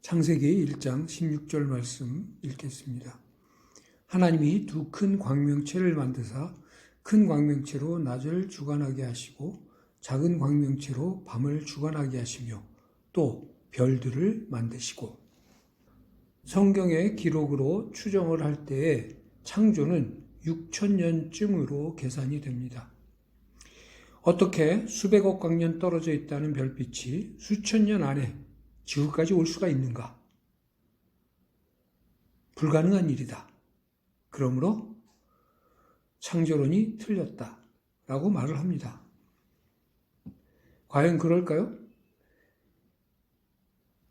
창세기 1장 16절 말씀 읽겠습니다. 하나님이 두 큰 광명체를 만드사 큰 광명체로 낮을 주관하게 하시고 작은 광명체로 밤을 주관하게 하시며 또 별들을 만드시고. 성경의 기록으로 추정을 할 때에 창조는 6,000년쯤으로 계산이 됩니다. 어떻게 수백억 광년 떨어져 있다는 별빛이 수천 년 안에 지구까지 올 수가 있는가? 불가능한 일이다. 그러므로 창조론이 틀렸다라고 말을 합니다. 과연 그럴까요?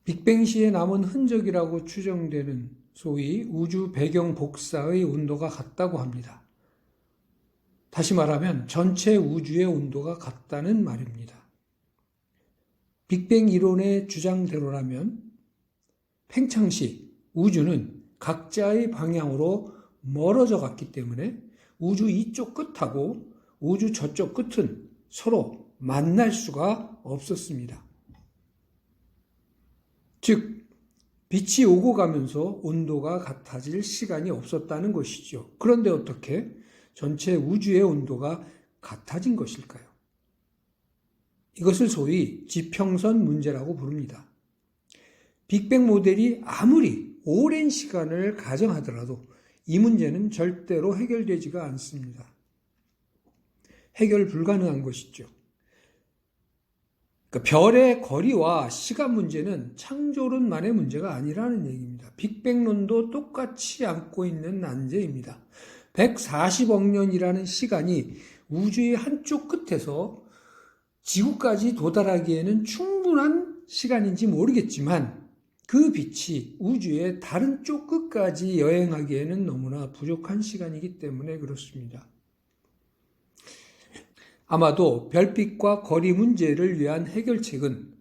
빅뱅 시에 남은 흔적이라고 추정되는 소위 우주 배경 복사의 온도가 같다고 합니다. 다시 말하면 전체 우주의 온도가 같다는 말입니다. 빅뱅 이론의 주장대로라면 팽창시 우주는 각자의 방향으로 멀어져 갔기 때문에 우주 이쪽 끝하고 우주 저쪽 끝은 서로 만날 수가 없었습니다. 즉, 빛이 오고 가면서 온도가 같아질 시간이 없었다는 것이죠. 그런데 어떻게 전체 우주의 온도가 같아진 것일까요? 이것을 소위 지평선 문제라고 부릅니다. 빅뱅 모델이 아무리 오랜 시간을 가정하더라도 이 문제는 절대로 해결되지가 않습니다. 해결 불가능한 것이죠. 그러니까 별의 거리와 시간 문제는 창조론만의 문제가 아니라는 얘기입니다. 빅뱅론도 똑같이 안고 있는 난제입니다. 140억 년이라는 시간이 우주의 한쪽 끝에서 지구까지 도달하기에는 충분한 시간인지 모르겠지만 그 빛이 우주의 다른 쪽 끝까지 여행하기에는 너무나 부족한 시간이기 때문에 그렇습니다. 아마도 별빛과 거리 문제를 위한 해결책은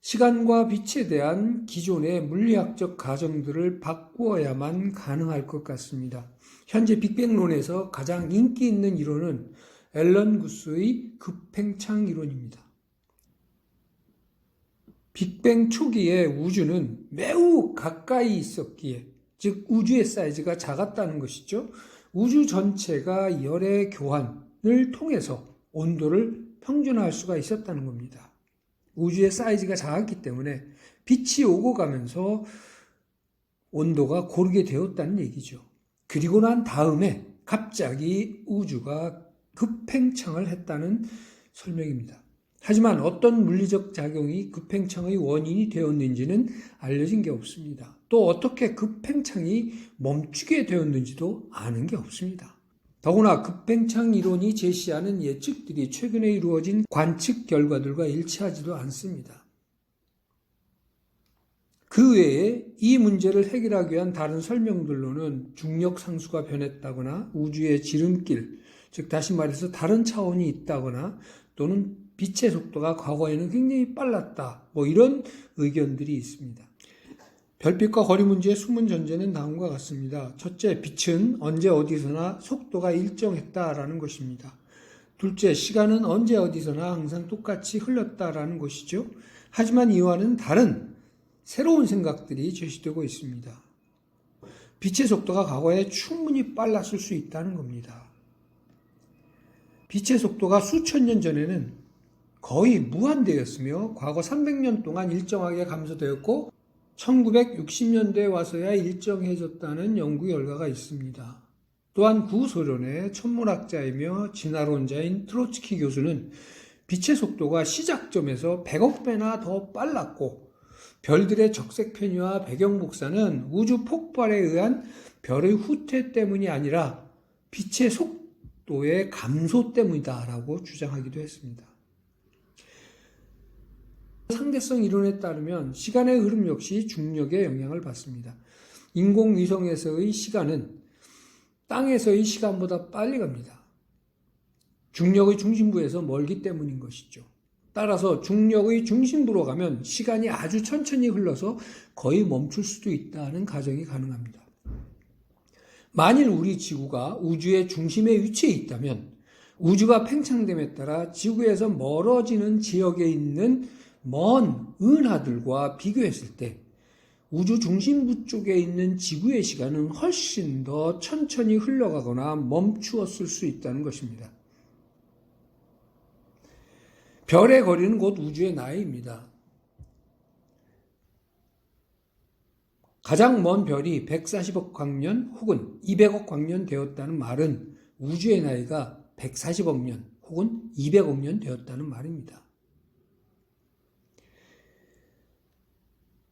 시간과 빛에 대한 기존의 물리학적 가정들을 바꾸어야만 가능할 것 같습니다. 현재 빅뱅론에서 가장 인기 있는 이론은 앨런 구스의 급팽창 이론입니다. 빅뱅 초기에 우주는 매우 가까이 있었기에, 즉 우주의 사이즈가 작았다는 것이죠. 우주 전체가 열의 교환을 통해서 온도를 평준화할 수가 있었다는 겁니다. 우주의 사이즈가 작았기 때문에 빛이 오고 가면서 온도가 고르게 되었다는 얘기죠. 그리고 난 다음에 갑자기 우주가 급팽창을 했다는 설명입니다. 하지만 어떤 물리적 작용이 급팽창의 원인이 되었는지는 알려진 게 없습니다. 또 어떻게 급팽창이 멈추게 되었는지도 아는 게 없습니다. 더구나 급팽창 이론이 제시하는 예측들이 최근에 이루어진 관측 결과들과 일치하지도 않습니다. 그 외에 이 문제를 해결하기 위한 다른 설명들로는 중력 상수가 변했다거나 우주의 지름길, 즉 다시 말해서 다른 차원이 있다거나 또는 빛의 속도가 과거에는 굉장히 빨랐다, 이런 의견들이 있습니다. 별빛과 거리 문제의 숨은 전제는 다음과 같습니다. 첫째, 빛은 언제 어디서나 속도가 일정했다라는 것입니다. 둘째, 시간은 언제 어디서나 항상 똑같이 흘렀다라는 것이죠. 하지만 이와는 다른 새로운 생각들이 제시되고 있습니다. 빛의 속도가 과거에 충분히 빨랐을 수 있다는 겁니다. 빛의 속도가 수천 년 전에는 거의 무한대였으며 과거 300년 동안 일정하게 감소되었고 1960년대에 와서야 일정해졌다는 연구 결과가 있습니다. 또한 구소련의 천문학자이며 진화론자인 트로츠키 교수는 빛의 속도가 시작점에서 100억 배나 더 빨랐고 별들의 적색 편유와 배경 복사는 우주 폭발에 의한 별의 후퇴 때문이 아니라 빛의 속도의 감소 때문이다라고 주장하기도 했습니다. 상대성 이론에 따르면 시간의 흐름 역시 중력의 영향을 받습니다. 인공위성에서의 시간은 땅에서의 시간보다 빨리 갑니다. 중력의 중심부에서 멀기 때문인 것이죠. 따라서 중력의 중심부로 가면 시간이 아주 천천히 흘러서 거의 멈출 수도 있다는 가정이 가능합니다. 만일 우리 지구가 우주의 중심에 위치해 있다면 우주가 팽창됨에 따라 지구에서 멀어지는 지역에 있는 먼 은하들과 비교했을 때 우주 중심부 쪽에 있는 지구의 시간은 훨씬 더 천천히 흘러가거나 멈추었을 수 있다는 것입니다. 별의 거리는 곧 우주의 나이입니다. 가장 먼 별이 140억 광년 혹은 200억 광년 되었다는 말은 우주의 나이가 140억 년 혹은 200억 년 되었다는 말입니다.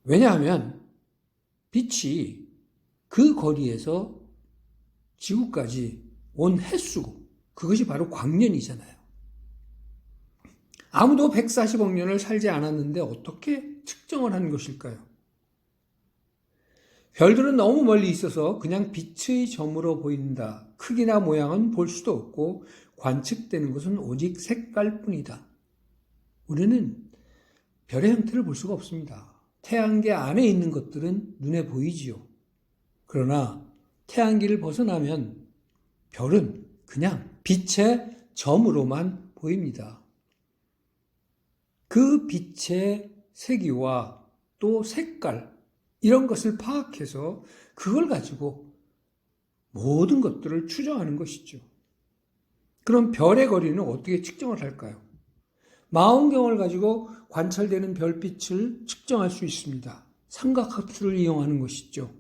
왜냐하면 빛이 그 거리에서 지구까지 온 횟수고 그것이 바로 광년이잖아요. 아무도 140억 년을 살지 않았는데 어떻게 측정을 하는 것일까요? 별들은 너무 멀리 있어서 그냥 빛의 점으로 보인다. 크기나 모양은 볼 수도 없고 관측되는 것은 오직 색깔뿐이다. 우리는 별의 형태를 볼 수가 없습니다. 태양계 안에 있는 것들은 눈에 보이지요. 그러나 태양계를 벗어나면 별은 그냥 빛의 점으로만 보입니다. 그 빛의 세기와 또 색깔 이런 것을 파악해서 그걸 가지고 모든 것들을 추정하는 것이죠. 그럼 별의 거리는 어떻게 측정을 할까요? 망원경을 가지고 관찰되는 별빛을 측정할 수 있습니다. 삼각함수를 이용하는 것이죠.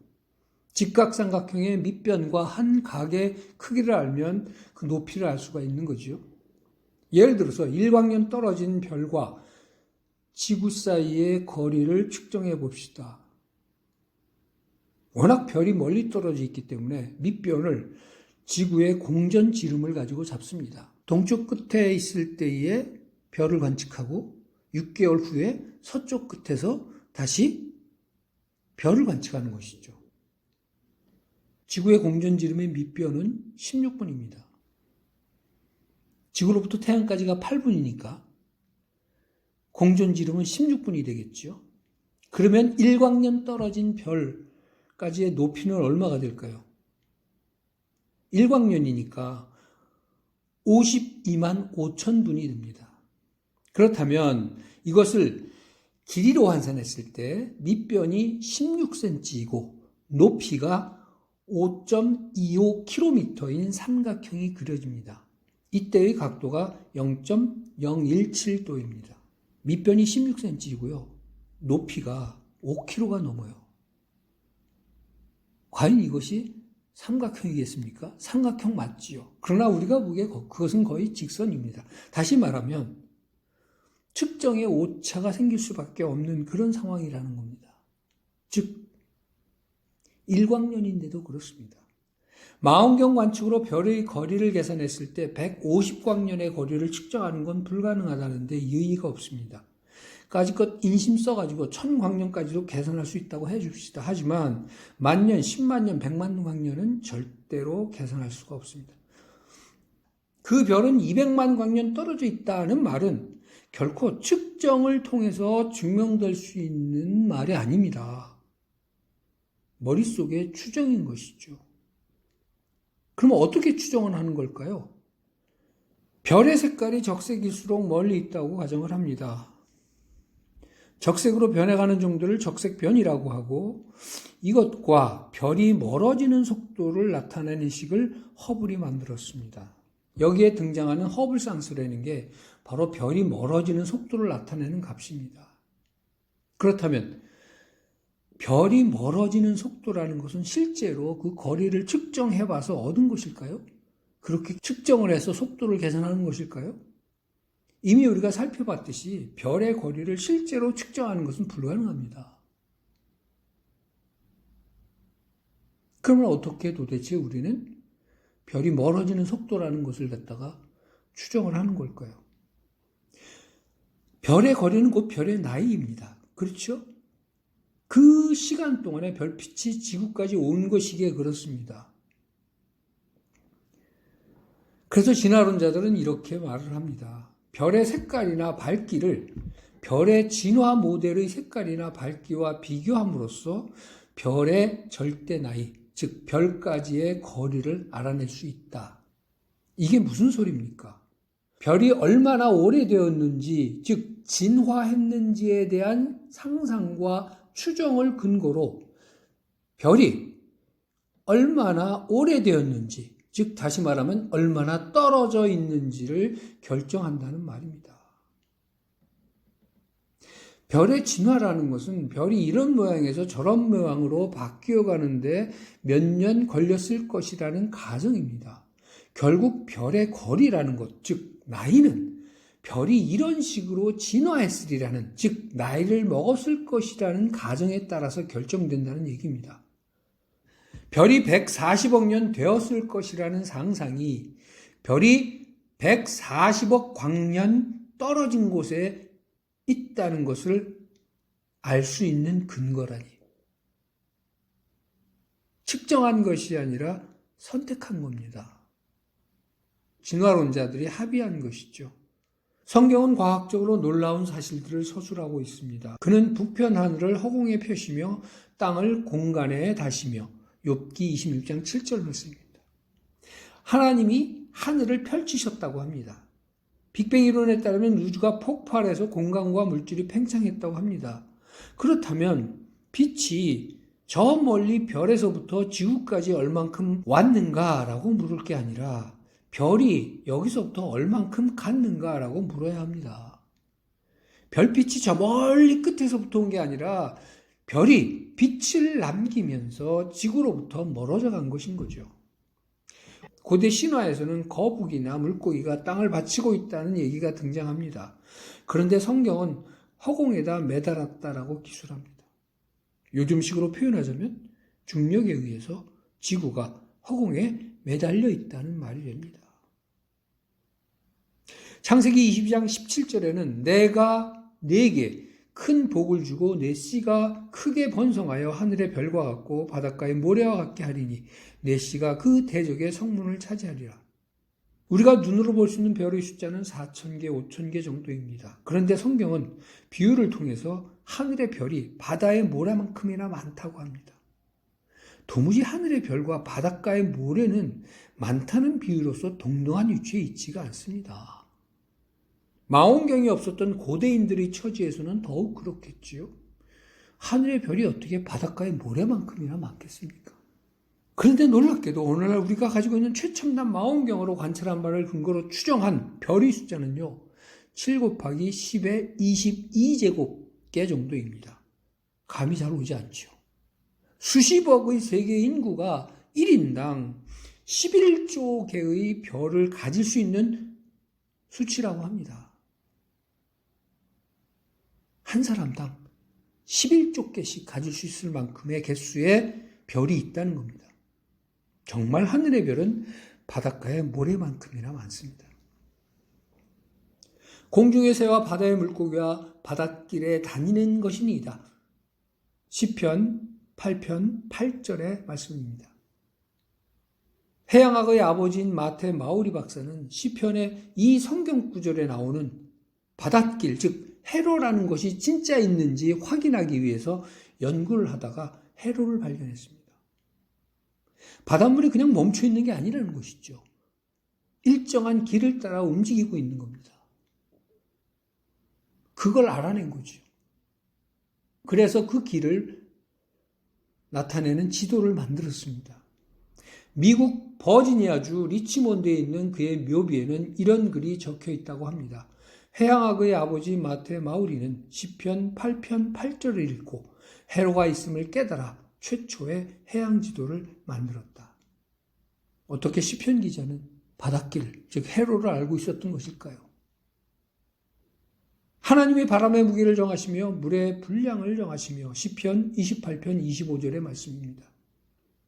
직각삼각형의 밑변과 한 각의 크기를 알면 그 높이를 알 수가 있는 거죠. 예를 들어서 일광년 떨어진 별과 지구 사이의 거리를 측정해 봅시다. 워낙 별이 멀리 떨어져 있기 때문에 밑변을 지구의 공전지름을 가지고 잡습니다. 동쪽 끝에 있을 때의 별을 관측하고 6개월 후에 서쪽 끝에서 다시 별을 관측하는 것이죠. 지구의 공전지름의 밑변은 16분입니다. 지구로부터 태양까지가 8분이니까 공전지름은 16분이 되겠죠. 그러면 일광년 떨어진 별까지의 높이는 얼마가 될까요? 일광년이니까 52만 5천 분이 됩니다. 그렇다면 이것을 길이로 환산했을 때 밑변이 16cm이고 높이가 5.25km인 삼각형이 그려집니다. 이때의 각도가 0.017도입니다. 밑변이 16cm이고요. 높이가 5km가 넘어요. 과연 이것이 삼각형이겠습니까? 삼각형 맞지요. 그러나 우리가 보기에 그것은 거의 직선입니다. 다시 말하면 측정에 오차가 생길 수밖에 없는 그런 상황이라는 겁니다. 즉 일광년인데도 그렇습니다. 망원경 관측으로 별의 거리를 계산했을 때 150광년의 거리를 측정하는 건 불가능하다는데 의의가 없습니다. 까짓것 인심 써가지고 1000광년까지도 계산할 수 있다고 해줍시다. 하지만 만년, 10만년, 100만 광년은 절대로 계산할 수가 없습니다. 그 별은 200만 광년 떨어져 있다는 말은 결코 측정을 통해서 증명될 수 있는 말이 아닙니다. 머릿속에 추정인 것이죠. 그럼 어떻게 추정을 하는 걸까요? 별의 색깔이 적색일수록 멀리 있다고 가정을 합니다. 적색으로 변해가는 정도를 적색변이라고 하고 이것과 별이 멀어지는 속도를 나타내는 식을 허블이 만들었습니다. 여기에 등장하는 허블 상수라는 게 바로 별이 멀어지는 속도를 나타내는 값입니다. 그렇다면 별이 멀어지는 속도라는 것은 실제로 그 거리를 측정해봐서 얻은 것일까요? 그렇게 측정을 해서 속도를 계산하는 것일까요? 이미 우리가 살펴봤듯이 별의 거리를 실제로 측정하는 것은 불가능합니다. 그러면 어떻게 도대체 우리는 별이 멀어지는 속도라는 것을 갖다가 추정을 하는 걸까요? 별의 거리는 곧 별의 나이입니다. 그렇죠? 그 시간 동안에 별빛이 지구까지 온 것이기에 그렇습니다. 그래서 진화론자들은 이렇게 말을 합니다. 별의 색깔이나 밝기를 별의 진화 모델의 색깔이나 밝기와 비교함으로써 별의 절대 나이, 즉 별까지의 거리를 알아낼 수 있다. 이게 무슨 소리입니까? 별이 얼마나 오래되었는지, 즉 진화했는지에 대한 상상과 추정을 근거로 별이 얼마나 오래되었는지, 즉 다시 말하면 얼마나 떨어져 있는지를 결정한다는 말입니다. 별의 진화라는 것은 별이 이런 모양에서 저런 모양으로 바뀌어 가는데 몇 년 걸렸을 것이라는 가정입니다. 결국 별의 거리라는 것, 즉 나이는 별이 이런 식으로 진화했으리라는, 즉 나이를 먹었을 것이라는 가정에 따라서 결정된다는 얘기입니다. 별이 140억 년 되었을 것이라는 상상이 별이 140억 광년 떨어진 곳에 있다는 것을 알 수 있는 근거라니. 측정한 것이 아니라 선택한 겁니다. 진화론자들이 합의한 것이죠. 성경은 과학적으로 놀라운 사실들을 서술하고 있습니다. 그는 북편 하늘을 허공에 펴시며 땅을 공간에 다시며, 욥기 26장 7절 말씀입니다. 하나님이 하늘을 펼치셨다고 합니다. 빅뱅 이론에 따르면 우주가 폭발해서 공간과 물질이 팽창했다고 합니다. 그렇다면 빛이 저 멀리 별에서부터 지구까지 얼만큼 왔는가라고 물을 게 아니라 별이 여기서부터 얼만큼 갔는가라고 물어야 합니다. 별빛이 저 멀리 끝에서부터 온 게 아니라 별이 빛을 남기면서 지구로부터 멀어져 간 것인 거죠. 고대 신화에서는 거북이나 물고기가 땅을 받치고 있다는 얘기가 등장합니다. 그런데 성경은 허공에다 매달았다라고 기술합니다. 요즘식으로 표현하자면 중력에 의해서 지구가 허공에 매달려 있다는 말이 됩니다. 창세기 22장 17절에는 내가 네게 큰 복을 주고 내 씨가 크게 번성하여 하늘의 별과 같고 바닷가의 모래와 같게 하리니 내 씨가 그 대적의 성문을 차지하리라. 우리가 눈으로 볼 수 있는 별의 숫자는 4,000개, 5,000개 정도입니다. 그런데 성경은 비유를 통해서 하늘의 별이 바다의 모래만큼이나 많다고 합니다. 도무지 하늘의 별과 바닷가의 모래는 많다는 비유로서 동등한 위치에 있지가 않습니다. 망원경이 없었던 고대인들의 처지에서는 더욱 그렇겠지요. 하늘의 별이 어떻게 바닷가의 모래만큼이나 많겠습니까? 그런데 놀랍게도 오늘날 우리가 가지고 있는 최첨단 망원경으로 관찰한 바를 근거로 추정한 별의 숫자는요, 7 곱하기 10의 22제곱개 정도입니다. 감이 잘 오지 않죠. 수십억의 세계 인구가 1인당 11조 개의 별을 가질 수 있는 수치라고 합니다. 한 사람당 11조 개씩 가질 수 있을 만큼의 개수의 별이 있다는 겁니다. 정말 하늘의 별은 바닷가의 모래만큼이나 많습니다. 공중의 새와 바다의 물고기와 바닷길에 다니는 것이니이다. 시편 8편 8절의 말씀입니다. 해양학의 아버지인 마테 마우리 박사는 시편의 이 성경 구절에 나오는 바닷길, 즉 해로라는 것이 진짜 있는지 확인하기 위해서 연구를 하다가 해로를 발견했습니다. 바닷물이 그냥 멈춰 있는 게 아니라는 것이죠. 일정한 길을 따라 움직이고 있는 겁니다. 그걸 알아낸 거죠. 그래서 그 길을 나타내는 지도를 만들었습니다. 미국 버지니아주 리치몬드에 있는 그의 묘비에는 이런 글이 적혀 있다고 합니다. 해양학의 아버지 마테 마우리는 시편 8편 8절을 읽고 해로가 있음을 깨달아 최초의 해양 지도를 만들었다. 어떻게 시편 기자는 바닷길, 즉 해로를 알고 있었던 것일까요? 하나님이 바람의 무게를 정하시며 물의 분량을 정하시며 시편 28편 25절의 말씀입니다.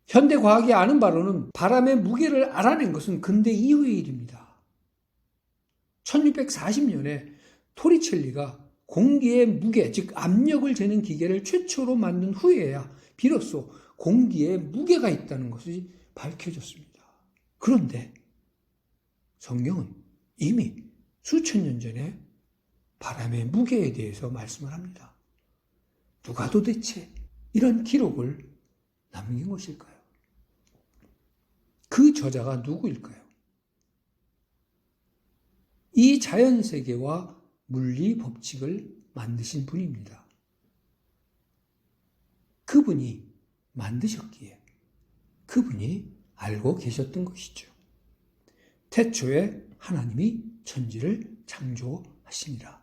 현대 과학이 아는 바로는 바람의 무게를 알아낸 것은 근대 이후의 일입니다. 1640년에 토리첼리가 공기의 무게, 즉 압력을 재는 기계를 최초로 만든 후에야 비로소 공기에 무게가 있다는 것이 밝혀졌습니다. 그런데 성경은 이미 수천 년 전에 바람의 무게에 대해서 말씀을 합니다. 누가 도대체 이런 기록을 남긴 것일까요? 그 저자가 누구일까요? 이 자연세계와 물리 법칙을 만드신 분입니다. 그분이 만드셨기에 그분이 알고 계셨던 것이죠. 태초에 하나님이 천지를 창조하시니라.